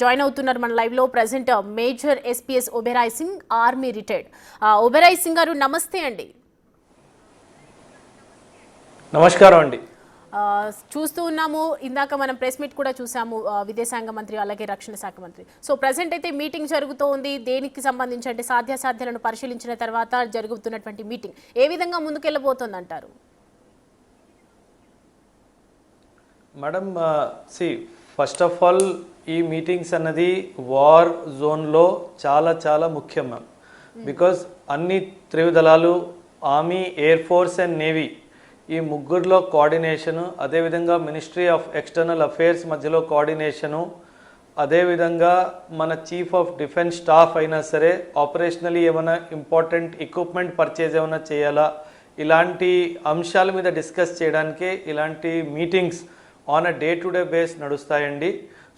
Join అవుతున్నారు మన live లో present major SPS Oberoi Singh army retired. Oberoi Singh గారు నమస్తే అండి. నమస్కారం అండి. చూస్తూ ఉన్నాము, ఇందాక మనం ప్రెస్ మీట్ కూడా చూసాము, విదేశాంగ మంత్రి అలాగే రక్షణ శాఖ మంత్రి. సో ప్రెసెంట్ అయితే మీటింగ్ జరుగుతూ ఉంది. దేనికి సంబంధించి అంటే సాధ్యాసాధ్యాలను పరిశీలించిన తర్వాత జరుగుతున్నటువంటి మీటింగ్ ఏ విధంగా ముందుకెళ్ళబోతుంది అంటారు? మేడం ఫస్ట్ ఆఫ్ ఆల్ ఈ మీటింగ్స్ అన్నది వార్ జోన్లో చాలా చాలా ముఖ్యం మ్యామ్. బికాజ్ అన్ని త్రివిదళాలు army, air force and navy ఈ ముగ్గురులో కోఆర్డినేషను, అదేవిధంగా మినిస్ట్రీ ఆఫ్ ఎక్స్టర్నల్ అఫేర్స్ మధ్యలో కోఆర్డినేషను, అదేవిధంగా మన చీఫ్ ఆఫ్ డిఫెన్స్ స్టాఫ్ అయినా సరే ఆపరేషనలీ ఏమైనా ఇంపార్టెంట్ ఎక్విప్మెంట్ పర్చేజ్ ఏమైనా చేయాలా, ఇలాంటి అంశాల మీద డిస్కస్ చేయడానికే ఇలాంటి meetings on a day to day base నడుస్తాయండి.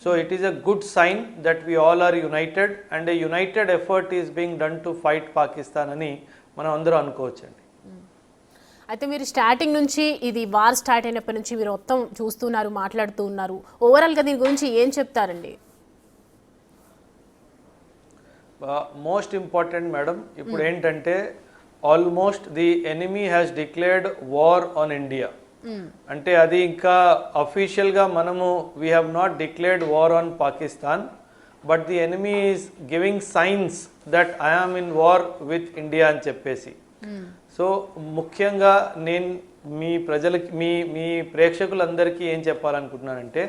So it is a good sign that we all are united and a united effort is being done to fight Pakistan అని మనం అందరూ అనుకోవచ్చండి. అయితే మీరు స్టార్టింగ్ నుంచి ఇది వార్ స్టార్ట్ అయినప్పటి నుంచి మీరు మొత్తం చూస్తున్నారు, మాట్లాడుతూ ఉన్నారు. ఓవరాల్గా దీని గురించి ఏం చెప్తారండి? మోస్ట్ ఇంపార్టెంట్ మేడం, ఇప్పుడు ఏంటంటే almost the enemy has declared war on India. అంటే అది ఇంకా అఫీషియల్గా మనము we have not declared war on Pakistan, but the enemy is giving science that I am in war with India అని చెప్పేసి. సో ముఖ్యంగా నేను మీ ప్రజలకి మీ ప్రేక్షకులందరికీ ఏం చెప్పాలనుకుంటున్నానంటే,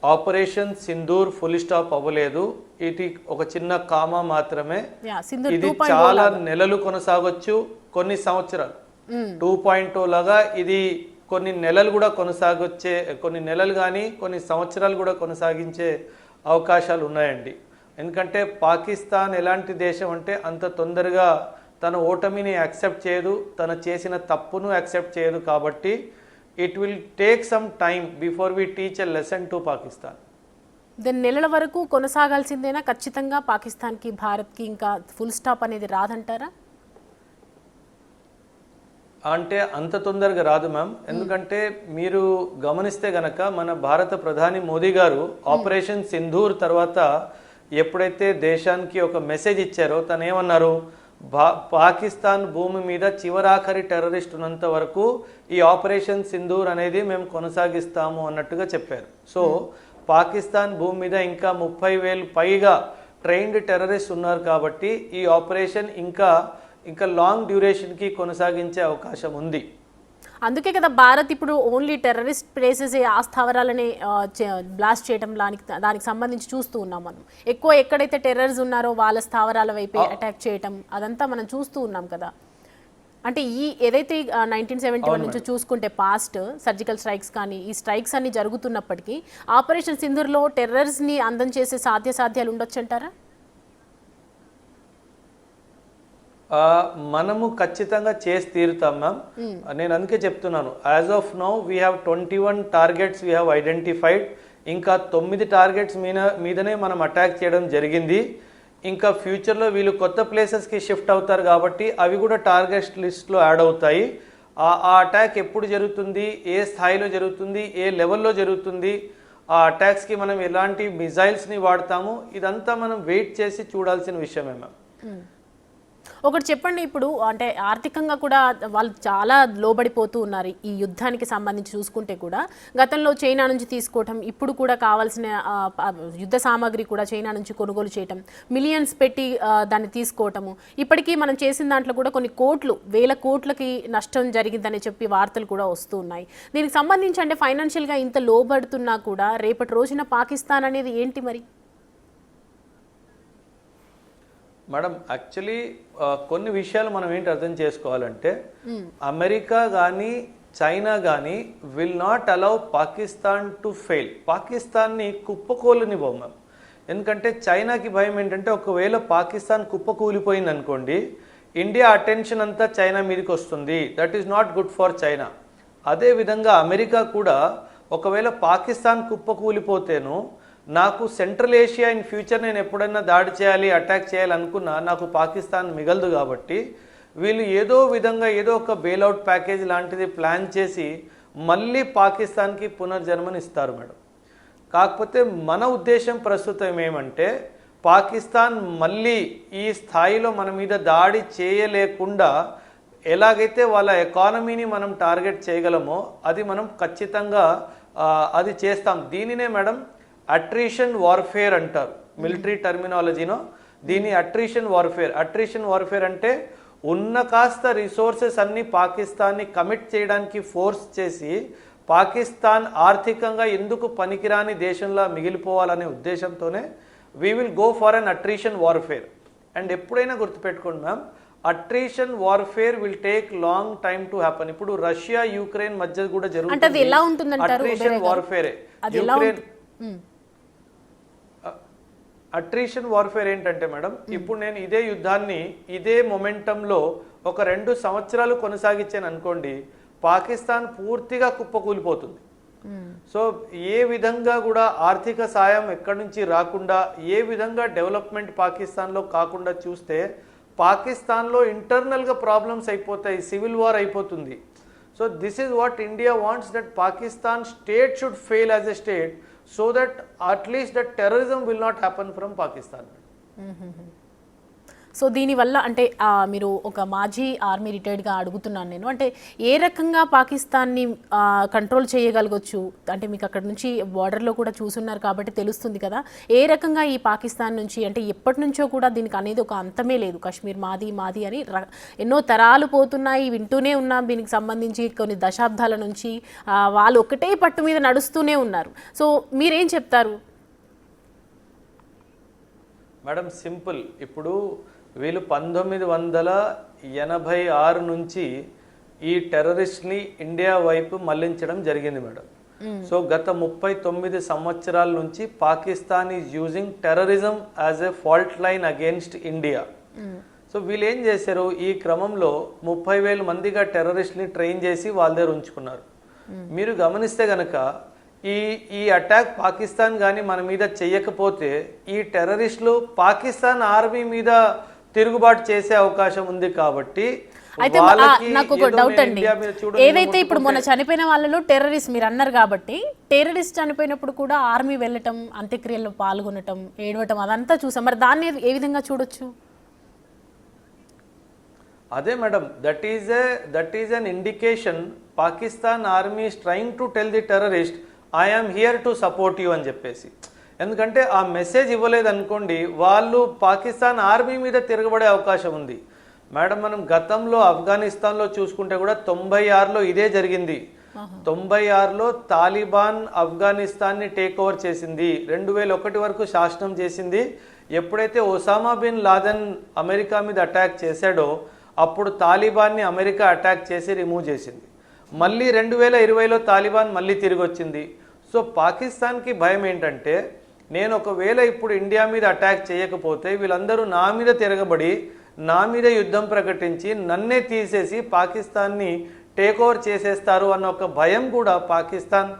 ఆపరేషన్ సింధూర్ ఫుల్ స్టాప్ అవ్వలేదు. ఇది ఒక చిన్న కామా మాత్రమే. ఇది చాలా నెలలు కొనసాగొచ్చు, కొన్ని సంవత్సరాలు 2.0 లాగా ఇది కొన్ని నెలలు కూడా కొనసాగొచ్చే, కొన్ని నెలలు కానీ కొన్ని సంవత్సరాలు కూడా కొనసాగించే అవకాశాలు ఉన్నాయండి. ఎందుకంటే పాకిస్తాన్ ఎలాంటి దేశం అంటే అంత తొందరగా తన ఓటమిని యాక్సెప్ట్ చేయదు, తన చేసిన తప్పును యాక్సెప్ట్ చేయదు. కాబట్టి it will take some time before we teach a lesson to Pakistan. దాని నెలల వరకు కొనసాగాల్సిందేనా ఖచ్చితంగా పాకిస్తాన్కి, భారత్కి ఇంకా ఫుల్ స్టాప్ అనేది రాదంటారా? అంటే అంత తొందరగా రాదు మ్యామ్. ఎందుకంటే మీరు గమనిస్తే గనక మన భారత ప్రధాని మోదీ గారు ఆపరేషన్ సింధూర్ తర్వాత ఎప్పుడైతే దేశానికి ఒక మెసేజ్ ఇచ్చారో తను ఏమన్నారు, పాకిస్తాన్ భూమి మీద చివరాఖరి టెర్రరిస్ట్ ఉన్నంత వరకు ఈ ఆపరేషన్ సింధూర్ అనేది మేము కొనసాగిస్తాము అన్నట్టుగా చెప్పారు. సో పాకిస్తాన్ భూమి మీద ఇంకా 30,000 పైగా ట్రైన్డ్ టెర్రరిస్ట్ ఉన్నారు. కాబట్టి ఈ ఆపరేషన్ ఇంకా లాంగ్ డ్యూరేషన్కి కొనసాగించే అవకాశం ఉంది. అందుకే కదా భారత్ ఇప్పుడు ఓన్లీ టెర్రరిస్ట్ ప్లేసెస్ ఆ స్థావరాలని బ్లాస్ట్ చేయడం దానికి సంబంధించి చూస్తూ ఉన్నాం. మనం ఎక్కువ ఎక్కడైతే టెర్రరిస్ట్ ఉన్నారో వాళ్ళ స్థావరాల వైపు అటాక్ చేయటం అదంతా మనం చూస్తూ ఉన్నాం కదా. అంటే ఈ ఏదైతే 1971 నుంచి చూసుకుంటే పాస్ట్ సర్జికల్ స్ట్రైక్స్ కానీ ఈ స్ట్రైక్స్ అన్ని జరుగుతున్నప్పటికీ ఆపరేషన్ సింధూర్లో టెర్రరిస్ట్ని అందం చేసే సాధ్యాలు ఉండొచ్చు అంటారా? మనము ఖచ్చితంగా చేసి తీరుతాం మ్యామ్. నేను అందుకే చెప్తున్నాను, as of now we have 21 targets we have identified. ఇంకా 9 టార్గెట్స్ మీదనే మనం అటాక్ చేయడం జరిగింది. ఇంకా ఫ్యూచర్లో వీళ్ళు కొత్త ప్లేసెస్కి షిఫ్ట్ అవుతారు కాబట్టి అవి కూడా టార్గెట్ లిస్ట్లో యాడ్ అవుతాయి. ఆ అటాక్ ఎప్పుడు జరుగుతుంది, ఏ స్థాయిలో జరుగుతుంది, ఏ లెవెల్లో జరుగుతుంది, ఆ అటాక్స్కి మనం ఎలాంటి మిజైల్స్ని వాడతాము, ఇదంతా మనం వెయిట్ చేసి చూడాల్సిన విషయమే మ్యామ్. ఒకటి చెప్పండి, ఇప్పుడు అంటే ఆర్థికంగా కూడా వాళ్ళు చాలా లోబడిపోతూ ఉన్నారు ఈ యుద్ధానికి సంబంధించి చూసుకుంటే కూడా. గతంలో చైనా నుంచి తీసుకోవటం, ఇప్పుడు కూడా కావాల్సిన యుద్ధ సామాగ్రి కూడా చైనా నుంచి కొనుగోలు చేయటం, మిలియన్స్ పెట్టి దాన్ని తీసుకోవటము, ఇప్పటికీ మనం చేసిన దాంట్లో కూడా కొన్ని కోట్లు, వేల కోట్లకి నష్టం జరిగిందని చెప్పి వార్తలు కూడా వస్తూ ఉన్నాయి. దీనికి సంబంధించి అంటే ఫైనాన్షియల్గా ఇంత లోబడుతున్నా కూడా రేపటి రోజున పాకిస్తాన్ అనేది ఏంటి మరి? మేడం యాక్చువల్లీ కొన్ని విషయాలు మనం ఏంటి అర్థం చేసుకోవాలంటే, అమెరికా కానీ చైనా కానీ will not allow Pakistan to fail. పాకిస్తాన్ని కుప్పకూలనివ్వం మ్యామ్. ఎందుకంటే చైనాకి భయం ఏంటంటే, ఒకవేళ పాకిస్తాన్ కుప్పకూలిపోయింది అనుకోండి, ఇండియా అటెన్షన్ అంతా చైనా మీదకి వస్తుంది. That is not good for China. అదేవిధంగా అమెరికా కూడా ఒకవేళ పాకిస్తాన్ కుప్పకూలిపోతేను నాకు సెంట్రల్ ఏషియా ఇన్ ఫ్యూచర్ నేను ఎప్పుడైనా దాడి చేయాలి, అటాక్ చేయాలి అనుకున్నా నాకు పాకిస్తాన్ మిగలదు. కాబట్టి వీళ్ళు ఏదో విధంగా ఏదో ఒక బెయిల్అవుట్ ప్యాకేజ్ లాంటిది ప్లాన్ చేసి మళ్ళీ పాకిస్తాన్కి పునర్జన్మని ఇస్తారు మేడం. కాకపోతే మన ఉద్దేశం ప్రస్తుతం ఏమంటే పాకిస్తాన్ మళ్ళీ ఈ స్థాయిలో మన మీద దాడి చేయలేకుండా ఎలాగైతే వాళ్ళ ఎకానమీని మనం టార్గెట్ చేయగలమో అది మనం ఖచ్చితంగా అది చేస్తాం. దీనినే మేడం అట్రిషన్ వార్ఫేర్ అంటారు మిలిటరీ టర్మినాలజీలో. దీని అట్రిషన్ వార్ఫేర్ అంటే ఉన్న కాస్త రిసోర్సెస్ అన్ని పాకిస్తాన్ని కమిట్ చేయడానికి ఫోర్స్ చేసి పాకిస్తాన్ ఆర్థికంగా ఎందుకు పనికిరాని దేశంలో మిగిలిపోవాలనే ఉద్దేశంతోనే we will go for an attrition warfare. And ఎప్పుడైనా గుర్తుపెట్టుకోండి ma'am, attrition warfare will take long time to happen. ఇప్పుడు రష్యా యుక్రెయిన్ మధ్య కూడా జరుగుతుంది అట్రిషన్ వార్ఫేరే. అట్రిషన్ వార్ఫేర్ ఏంటంటే మేడం, ఇప్పుడు నేను ఇదే యుద్ధాన్ని ఇదే మొమెంటంలో ఒక 2 సంవత్సరాలు కొనసాగించాను అనుకోండి, పాకిస్తాన్ పూర్తిగా కుప్పకూలిపోతుంది. సో ఏ విధంగా కూడా ఆర్థిక సాయం ఎక్కడి నుంచి రాకుండా, ఏ విధంగా డెవలప్మెంట్ పాకిస్తాన్లో కాకుండా చూస్తే పాకిస్తాన్లో ఇంటర్నల్గా ప్రాబ్లమ్స్ అయిపోతాయి, సివిల్ వార్ అయిపోతుంది. So this is what India wants, that Pakistan state should fail as a state so that at least that terrorism will not happen from Pakistan. So దీనివల్ల అంటే మీరు ఒక మాజీ ఆర్మీ రిటైర్డ్గా అడుగుతున్నాను నేను, అంటే ఏ రకంగా పాకిస్తాన్ని కంట్రోల్ చేయగలగొచ్చు? అంటే మీకు అక్కడ నుంచి బార్డర్లో కూడా చూసున్నారు కాబట్టి తెలుస్తుంది కదా, ఏ రకంగా ఈ పాకిస్తాన్ నుంచి, అంటే ఎప్పటి నుంచో కూడా దీనికి అనేది ఒక అంతమే లేదు, కాశ్మీర్ మాది మాది అని ఎన్నో తరాలు పోతున్నాయి, వింటూనే ఉన్నాం. దీనికి సంబంధించి కొన్ని దశాబ్దాల నుంచి వాళ్ళు ఒకటే పట్టు మీద నడుస్తూనే ఉన్నారు. సో మీరేం చెప్తారు మేడం? సింపుల్. ఇప్పుడు వీళ్ళు 1986 నుంచి ఈ టెర్రరిస్ట్ని ఇండియా వైపు మళ్లించడం జరిగింది మేడం. సో గత 39 సంవత్సరాల నుంచి Pakistan is using terrorism as a fault line against India. So వీళ్ళు ఏం చేశారు, ఈ క్రమంలో 30,000 మందిగా టెర్రరిస్ట్ని ట్రైన్ చేసి వాళ్ళ దగ్గర ఉంచుకున్నారు. మీరు గమనిస్తే గనక ఈ అటాక్ పాకిస్తాన్ కానీ మన మీద చెయ్యకపోతే ఈ టెర్రరిస్టులు పాకిస్తాన్ ఆర్మీ మీద తిరుగుబాటు చేసే అవకాశం ఉంది. కాబట్టి అయితే నాకు ఒక డౌట్ అండి, ఏదైతే ఇప్పుడు మొన్న చనిపోయిన వాళ్ళలో టెర్రరిస్ట్ మీరు అన్నారు కాబట్టి, టెర్రరిస్ట్ చనిపోయినప్పుడు కూడా ఆర్మీ వెళ్ళటం, అంత్యక్రియల్లో పాల్గొనటం, ఏడవటం అదంతా చూసాం. మరి దాన్ని ఏ విధంగా చూడొచ్చు? అదే madam, that is an indication. Pakistan army is trying to tell the terrorist I am here to support you అని చెప్పేసి. ఎందుకంటే ఆ మెసేజ్ ఇవ్వలేదు అనుకోండి, వాళ్ళు పాకిస్తాన్ ఆర్మీ మీద తిరగబడే అవకాశం ఉంది. మేడం మనం గతంలో ఆఫ్ఘనిస్తాన్లో చూసుకుంటే కూడా 96లో ఇదే జరిగింది. 96లో తాలిబాన్ ఆఫ్ఘనిస్తాన్ని టేక్ ఓవర్ చేసింది, 2001 వరకు శాసనం చేసింది. ఎప్పుడైతే ఒసామా బిన్ లాదెన్ అమెరికా మీద అటాక్ చేశాడో అప్పుడు తాలిబాన్ని అమెరికా అటాక్ చేసి రిమూవ్ చేసింది. మళ్ళీ 2020లో తాలిబాన్ మళ్ళీ తిరిగి వచ్చింది. సో పాకిస్తాన్కి భయం ఏంటంటే, నేను ఒకవేళ ఇప్పుడు ఇండియా మీద అటాక్ చేయకపోతే వీళ్ళందరూ నా మీద తిరగబడి నా మీద యుద్ధం ప్రకటించి నన్నే తీసేసి పాకిస్తాన్ని టేక్ ఓవర్ చేసేస్తారు అన్న ఒక భయం కూడా పాకిస్తాన్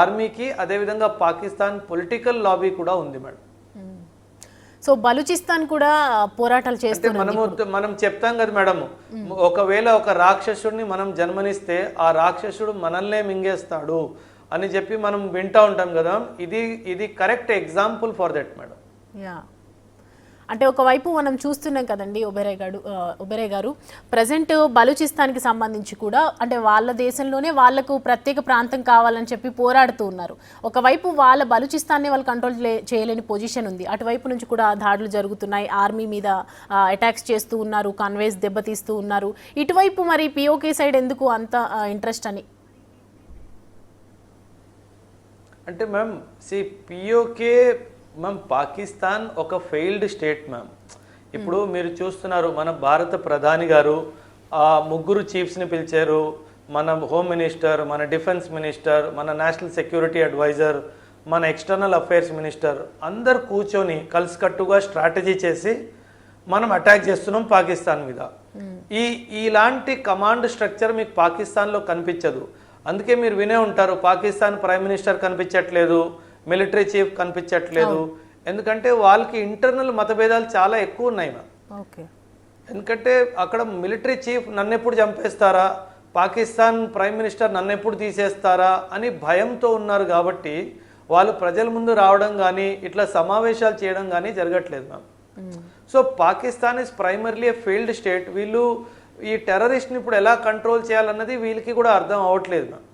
ఆర్మీకి, అదేవిధంగా పాకిస్తాన్ పొలిటికల్ లాబీ కూడా ఉంది మేడం. సో బలూచిస్తాన్ కూడా పోరాటాలు చేస్తే మనం చెప్తాం కదా మేడం, ఒకవేళ ఒక రాక్షసుడిని మనం జన్మనిస్తే ఆ రాక్షసుడు మనల్నే మింగేస్తాడు అని చెప్పి మనం వింటూ ఉంటాం కదా. ఇది correct example for that madam. Yeah, అంటే ఒకవైపు మనం చూస్తున్నాం కదండి ఒబెరాయ్ గారు, ప్రజెంట్ బలూచిస్తాన్కి సంబంధించి కూడా అంటే వాళ్ళ దేశంలోనే వాళ్లకు ప్రత్యేక ప్రాంతం కావాలని చెప్పి పోరాడుతూ ఉన్నారు. ఒకవైపు వాళ్ళ బలూచిస్తాన్ని వాళ్ళు కంట్రోల్ చేయలేని పొజిషన్ ఉంది, అటువైపు నుంచి కూడా దాడులు జరుగుతున్నాయి, ఆర్మీ మీద అటాక్స్ చేస్తూ ఉన్నారు, కాన్వేస్ దెబ్బతీస్తూ ఉన్నారు. ఇటువైపు మరి పిఓకే సైడ్ ఎందుకు అంత ఇంట్రెస్ట్ అని? అంటే మ్యామ్ పిఓకే మ్యామ్, పాకిస్తాన్ ఒక ఫెయిల్డ్ స్టేట్ మ్యామ్. ఇప్పుడు మీరు చూస్తున్నారు, మన భారత ప్రధాని గారు ఆ 3 చీఫ్స్ని పిలిచారు, మన హోమ్ మినిస్టర్, మన డిఫెన్స్ మినిస్టర్, మన నేషనల్ సెక్యూరిటీ అడ్వైజర్, మన ఎక్స్టర్నల్ అఫైర్స్ మినిస్టర్ అందరు కూర్చొని కలిసికట్టుగా స్ట్రాటజీ చేసి మనం అటాక్ చేస్తున్నాం పాకిస్తాన్ మీద. ఇలాంటి కమాండ్ స్ట్రక్చర్ మీకు పాకిస్తాన్లో కనిపించదు. అందుకే మీరు వినే ఉంటారు, పాకిస్తాన్ ప్రైమ్ మినిస్టర్ కనిపించట్లేదు, మిలిటరీ చీఫ్ కనిపించట్లేదు. ఎందుకంటే వాళ్ళకి ఇంటర్నల్ మతభేదాలు చాలా ఎక్కువ ఉన్నాయి మ్యామ్. ఎందుకంటే అక్కడ మిలిటరీ చీఫ్ నన్నెప్పుడు చంపేస్తారా, పాకిస్తాన్ ప్రైమ్ మినిస్టర్ నన్నెప్పుడు తీసేస్తారా అని భయంతో ఉన్నారు. కాబట్టి వాళ్ళు ప్రజల ముందు రావడం కానీ ఇట్లా సమావేశాలు చేయడం కానీ జరగట్లేదు ma'am. So Pakistan is primarily A failed state. వీళ్ళు ఈ టెర్రరిస్ట్ని ఇప్పుడు ఎలా కంట్రోల్ చేయాలన్నది వీళ్ళకి కూడా అర్థం అవ్వట్లేదు మ్యామ్.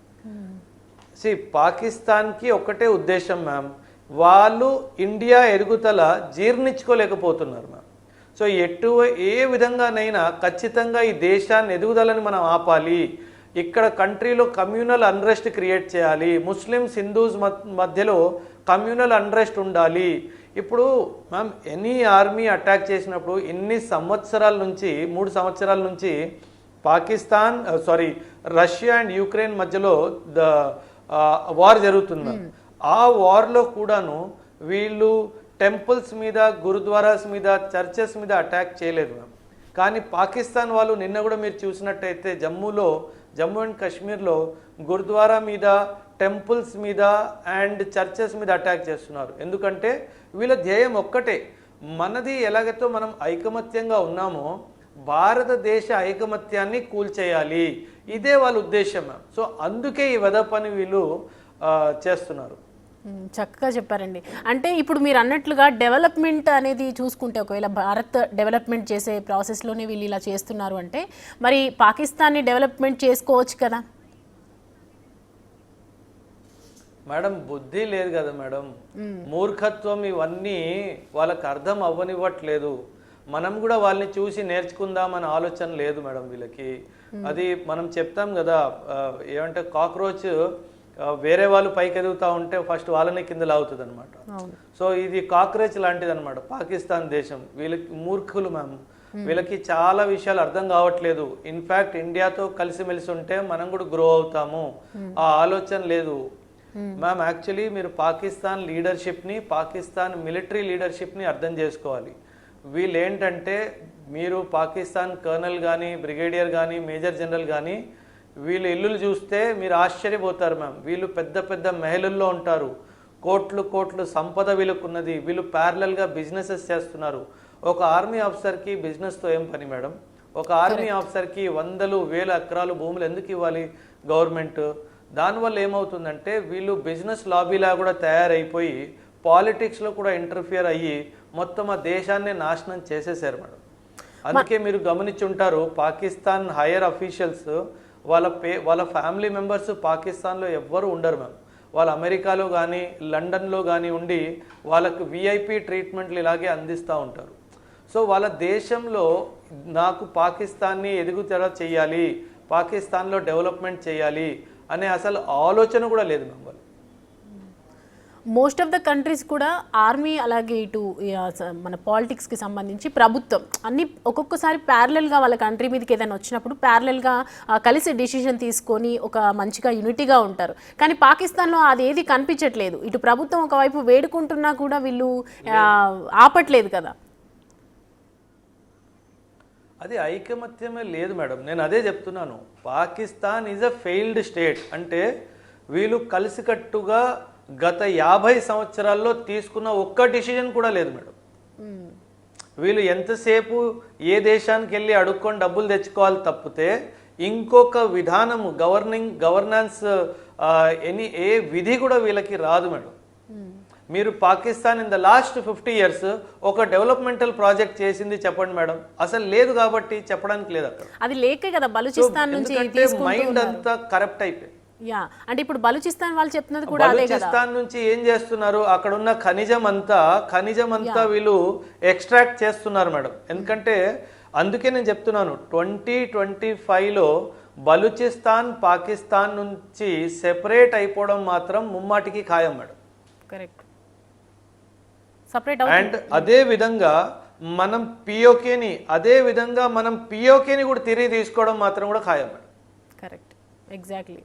పాకిస్తాన్కి ఒక్కటే ఉద్దేశం మ్యామ్, వాళ్ళు ఇండియా ఎదుగుదల జీర్ణించుకోలేకపోతున్నారు మ్యామ్. సో ఏ విధంగానైనా ఖచ్చితంగా ఈ దేశాన్ని ఎదుగుదలని మనం ఆపాలి, ఇక్కడ కంట్రీలో కమ్యూనల్ అన్రెస్ట్ క్రియేట్ చేయాలి, ముస్లిమ్స్ హిందూస్ మధ్యలో కమ్యూనల్ అన్రెస్ట్ ఉండాలి. ఇప్పుడు మ్యామ్ ఎనీ ఆర్మీ అటాక్ చేసినప్పుడు ఎన్ని సంవత్సరాల నుంచి 3 సంవత్సరాల నుంచి పాకిస్తాన్ రష్యా అండ్ యుక్రెయిన్ మధ్యలో వార్ జరుగుతుంది మ్యామ్. ఆ వార్లో కూడాను వీళ్ళు టెంపుల్స్ మీద, గురుద్వారాస్ మీద, చర్చెస్ మీద అటాక్ చేయలేదు మ్యామ్. కానీ పాకిస్తాన్ వాళ్ళు నిన్న కూడా మీరు చూసినట్టయితే జమ్మూ అండ్ కాశ్మీర్లో గురుద్వారా మీద, టెంపుల్స్ మీద అండ్ చర్చెస్ మీద అటాక్ చేస్తున్నారు. ఎందుకంటే వీళ్ళ ధ్యేయం ఒక్కటే, మనది ఎలాగైతే మనం ఐకమత్యంగా ఉన్నామో భారతదేశ ఐకమత్యాన్ని కూల్చేయాలి, ఇదే వాళ్ళ ఉద్దేశం. సో అందుకే ఈ వెద పని వీళ్ళు చేస్తున్నారు. చక్కగా చెప్పారండి. అంటే ఇప్పుడు మీరు అన్నట్లుగా డెవలప్మెంట్ అనేది చూసుకుంటే, ఒకవేళ భారత్ డెవలప్మెంట్ చేసే ప్రాసెస్లోనే వీళ్ళు ఇలా చేస్తున్నారు అంటే మరి పాకిస్తాన్ని డెవలప్మెంట్ చేసుకోవచ్చు కదా మేడం? బుద్ధి లేదు కదా మేడం, మూర్ఖత్వం, ఇవన్నీ వాళ్ళకి అర్థం అవ్వనివ్వట్లేదు. మనం కూడా వాళ్ళని చూసి నేర్చుకుందామని ఆలోచన లేదు మేడం వీళ్ళకి. అది మనం చెప్తాం కదా, ఏమంటే కాక్రోచ్ వేరే వాళ్ళు పైకి ఎదుగుతూ ఉంటే ఫస్ట్ వాళ్ళని కింద లాగుతుంది అనమాట. సో ఇది కాక్రోచ్ లాంటిది అనమాట పాకిస్తాన్ దేశం. వీళ్ళకి మూర్ఖులు మ్యామ్, వీళ్ళకి చాలా విషయాలు అర్థం కావట్లేదు. ఇన్ఫ్యాక్ట్ ఇండియాతో కలిసిమెలిసి ఉంటే మనం కూడా గ్రో అవుతాము, ఆ ఆలోచన లేదు మ్యామ్. యాక్చువల్లీ మీరు పాకిస్తాన్ లీడర్షిప్ని, పాకిస్తాన్ మిలిటరీ లీడర్షిప్ని అర్థం చేసుకోవాలి. వీళ్ళు ఏంటంటే, మీరు పాకిస్తాన్ కర్నల్ కానీ, బ్రిగేడియర్ కానీ, మేజర్ జనరల్ కానీ వీళ్ళు ఇల్లులు చూస్తే మీరు ఆశ్చర్యపోతారు మ్యామ్. వీళ్ళు పెద్ద పెద్ద మహలుల్లో ఉంటారు, కోట్లు సంపద వీళ్ళకున్నది. వీళ్ళు ప్యారలల్గా బిజినెసెస్ చేస్తున్నారు. ఒక ఆర్మీ ఆఫీసర్కి బిజినెస్తో ఏం పని మేడం? ఒక ఆర్మీ ఆఫీసర్కి 100,000 ఎకరాలు భూములు ఎందుకు ఇవ్వాలి గవర్నమెంట్? దానివల్ల ఏమవుతుందంటే వీళ్ళు బిజినెస్ లాబీలా కూడా తయారైపోయి పాలిటిక్స్లో కూడా ఇంటర్ఫియర్ అయ్యి మొత్తం ఆ దేశాన్ని నాశనం చేసేసారు మేడం. అందుకే మీరు గమనించుంటారు, పాకిస్తాన్ హైయర్ అఫీషియల్స్ వాళ్ళ ఫ్యామిలీ మెంబర్స్ పాకిస్తాన్లో ఎవ్వరు ఉండరు మ్యామ్. వాళ్ళు అమెరికాలో కానీ, లండన్లో కానీ ఉండి వాళ్ళకు విఐపి ట్రీట్మెంట్లు ఇలాగే అందిస్తూ ఉంటారు. సో వాళ్ళ దేశంలో నాకు పాకిస్తాన్ని ఎదుగుదల చేయాలి, పాకిస్తాన్లో డెవలప్మెంట్ చేయాలి అనే అసలు ఆలోచన కూడా లేదు మ్యామ్. వాళ్ళు మోస్ట్ ఆఫ్ ద కంట్రీస్ కూడా ఆర్మీ, అలాగే ఇటు మన పాలిటిక్స్కి సంబంధించి ప్రభుత్వం అన్ని ఒక్కొక్కసారి ప్యారలల్గా వాళ్ళ కంట్రీ మీదకి ఏదైనా వచ్చినప్పుడు ప్యారలల్గా కలిసి డిసిషన్ తీసుకొని ఒక మంచిగా యూనిటీగా ఉంటారు. కానీ పాకిస్తాన్లో అది ఏది కనిపించట్లేదు. ఇటు ప్రభుత్వం ఒకవైపు వేడుకుంటున్నా కూడా వీళ్ళు ఆపట్లేదు కదా. అది ఐకమత్యమే లేదు మేడం. నేను అదే చెప్తున్నాను, Pakistan is a failed state. అంటే వీళ్ళు కలిసికట్టుగా గత 50 సంవత్సరాల్లో తీసుకున్న ఒక్క డిసిజన్ కూడా లేదు మేడం. వీళ్ళు ఎంతసేపు ఏ దేశానికి వెళ్ళి అడుక్కొని డబ్బులు తెచ్చుకోవాలి తప్పితే ఇంకొక విధానము గవర్నెన్స్ ఏ విధి కూడా వీళ్ళకి రాదు మేడం. మీరు Pakistan in the last 50 years ఒక డెవలప్మెంటల్ ప్రాజెక్ట్ చేసింది చెప్పండి మేడం? అసలు లేదు, కాబట్టి చెప్పడానికి లేదు అక్కడ. అది లేకే కదా బలూచిస్తాన్ నుంచి మైండ్ అంతా కరప్ట్ అయిపోయింది. యా, అంటే ఇప్పుడు బలూచిస్తాన్ వాళ్ళు చెప్తున్నది కూడా అదే కదా. బలూచిస్తాన్ నుంచి ఏం చేస్తున్నారు, అక్కడ ఉన్న ఖనిజం అంతా వీళ్ళు ఎక్స్ట్రాక్ట్ చేస్తున్నారు మేడం. ఎందుకంటే అందుకే నేను చెప్తున్నాను, 2025లో బలూచిస్తాన్ పాకిస్తాన్ నుంచి సెపరేట్ అయిపోవడం మాత్రం ముమ్మాటికి ఖాయం మేడం. కరెక్ట్. అండ్ అదే విధంగా మనం పిఓకేని కూడా తిరిగి తీసుకోవడం మాత్రం కూడా ఖాయం మేడం. Correct, exactly.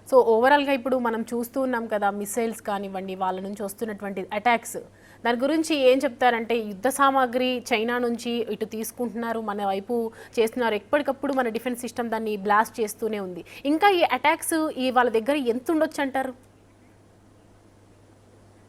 సో ఓవరాల్గా ఇప్పుడు మనం చూస్తూ ఉన్నాం కదా, మిసైల్స్ కానివ్వండి, వాళ్ళ నుంచి వస్తున్నటువంటి అటాక్స్, దాని గురించి ఏం చెప్తారంటే యుద్ధ సామాగ్రి చైనా నుంచి ఇటు తీసుకుంటున్నారు, మన వైపు చేస్తున్నారు, ఎప్పటికప్పుడు మన డిఫెన్స్ సిస్టమ్ దాన్ని బ్లాస్ట్ చేస్తూనే ఉంది. ఇంకా ఈ అటాక్స్ వాళ్ళ దగ్గర ఎంత ఉండొచ్చు అంటారు?